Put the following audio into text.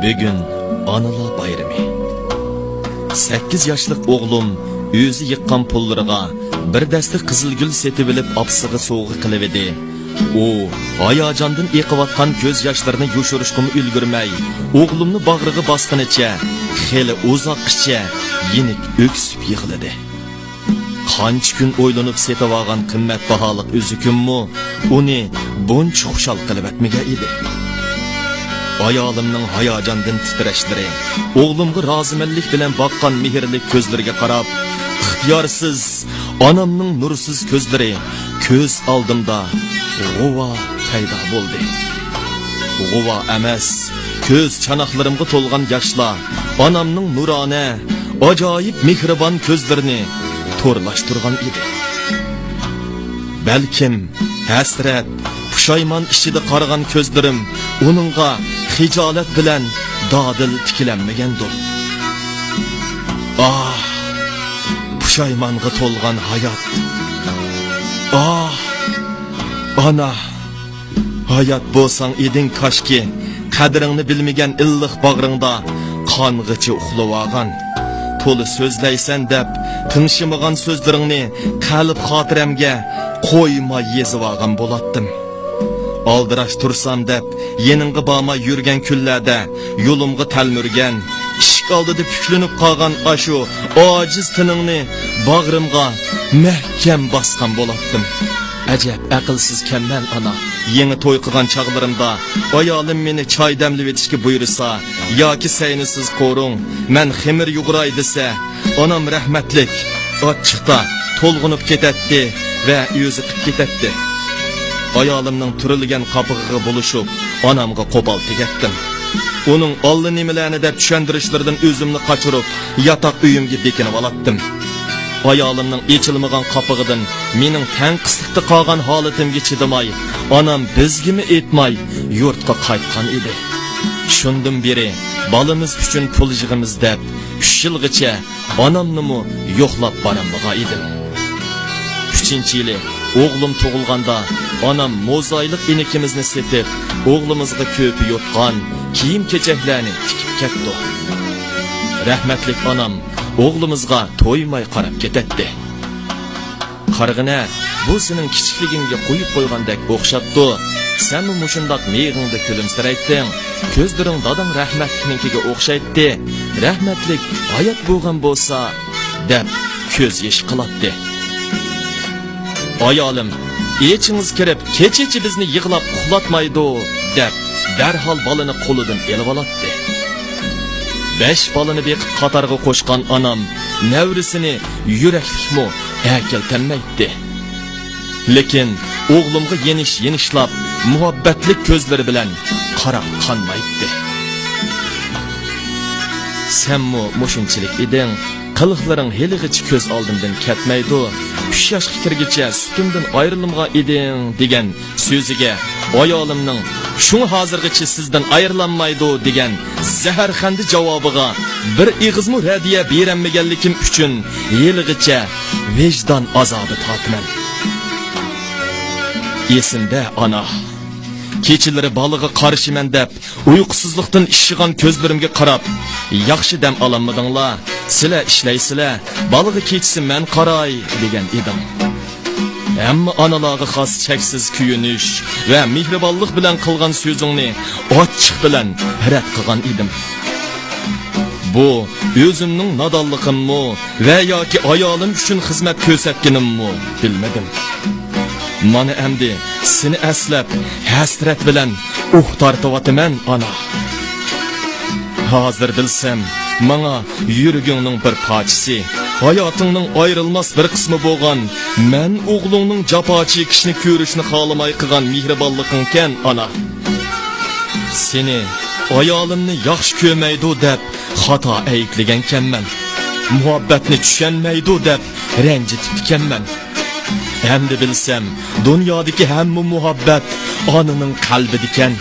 Bugün analar bayrami. 8 yaşlıq oğlum özü yıqqan pullarına bir dəstə qızılgül setib bilib apsığı soğuğu qilib edi. O, hayacandan eqivatqan göz yaşlarını yoşuruşqımı ülgürmey, oğlumni bağrığı basqinicha, xeli uzoqqicha yenik öksüp yığıldı. Qancha kun o'ylanib setib olgan qimmat baholiq üzükümmi, uni buncha xushal qilib etmagan edi. Ayolimning hayajandan titrashlari, o'g'limga rozimanlik bilan boqqan mehrli ko'zlariga qarab, ixtiyorsiz onamning nursiz ko'zlari ko'z oldimda g'uva paydo bo'ldi. G'uva emas, ko'z chanoqlarimga to'lgan yoshlar onamning nurona, ajoyib mehribon ko'zlarini to'rlashtirgan edi. Balkim hasrat, pushaymon ichida qaragan ko'zlarim uningga hijolat bilan dodil tikilanmagandir. Ah, pushaymonga to'lgan hayot. Ah, ana, hayot bo'lsang eding koshki, qadringni bilmagan illiq bag'ringda qong'ichi uxlab olgan. To'li so'zlaysan deb tinchimigan so'zlaringni qalb xotiramga qo'ymay yezib olgan bo'latdim. Aldirash tursam deb yeningga bormay yurgan kunlarda yo'limga talmurgan, ishq oldida puklinib qolgan ashu ojiz tiningni bag'rimga mahkam bosgan bo'latdim. Ajab aqlsiz kamman ana. Yangi to'y qilgan chog'larimda ayolim meni choy damlab etishga buyursa yoki saynisiz qo'ring, men ximir yug'uray desa, onam rahmatlik ochiqda to'lg'inib ketadi va o'zi qilib ketadi. Ayolimning turilgan qopig'iga bulishib, onamga qo'pol tegatdim. Uning olli nimalarni deb tushuntirishlaridan o'zimni qochirib, yotoq uyimga bekinib olatdim. Ayolimning echilmagan qopig'idan mening tanqislikda qolgan holatimga chidamay, onam bizgimi etmay yurtga qaytgan edi. Shundan beri balamiz uchun pul yig'imiz deb 3 yilgacha onamni yo'qlab boramagan edim. 3-yili o'g'lim tug'ilganda onam mo'zayliq inikimizni setib, o'g'limizga ko'pi yotgan kiyim-kechaklarni tikib ketdi. Rahmatlik onam o'g'limizga to'ymay qarab ketadi. Qarg'ina, bu sening kichikligingga qo'yib qo'ygandek o'xshatdi. Sen mushundoq meyg'ingda kulimsirayding. Ko'zlaring dadang rahmatliknikiga o'xshaydi. Rahmatlik hayot bo'lgan bo'lsa, deb ko'z yosh qiladi. Ayolim, echingiz kirib, kechichi bizni yig'lab uxlatmaydi, deb darhol bolani qo'lidan elib oladi. 5 balını beqib qatarga qo'shgan onam navrisini yuraklikmi akiltanmaydi. Lekin o'g'limga yenishlab muhabbatlik ko'zlari bilan qarab qanmaydi. Senmi mushunchilik eding, qiliqlaring heligicha ko'z oldimdan ketmaydi. 3 yoshga kirgicha sutimdan ayrilmagan eding degan so'ziga ayolimning "Şunu hozirgacha sizdan ayrilanmaydi" degan zaharxandi javobiga bir ig'izmi radiya beranmaganlikim uchun yilg'icha vijdon azobi tortman. Esimda ana, kechalari balig'i qarishiman deb uyqusizlikdan ishigan ko'zlarimga qarab, "Yaxshi dam olmadinglar, sizlar ishlaysizlar, balig'i kechsi men qaray" degan edim. Amma analarga xos cheksiz kuyunish va mehribonlik bilan qilgan so'zingni ochiq bilan rad qilgan edim. Bu o'zimning nodonligimmi va yoki ayolim uchun xizmat ko'rsatganimmi bilmadim. Mana endi seni aslab hasrat bilan tortyapman ana. Hozir bilsam, mana yuragingning bir parchasi, hayotingning ayrilmas bir qismi bo'lgan, men o'g'lingning jafo chekishni ko'rishni xohlamay qilgan mehribonligingkan ana. Seni ayolimni yaxshi ko'rmaydi deb xato ayblaganman. Muhabbatni tushunmaydi deb ranjitibkanman. Endi bilsam, dunyodagi hamma muhabbat onaning qalbida ekan.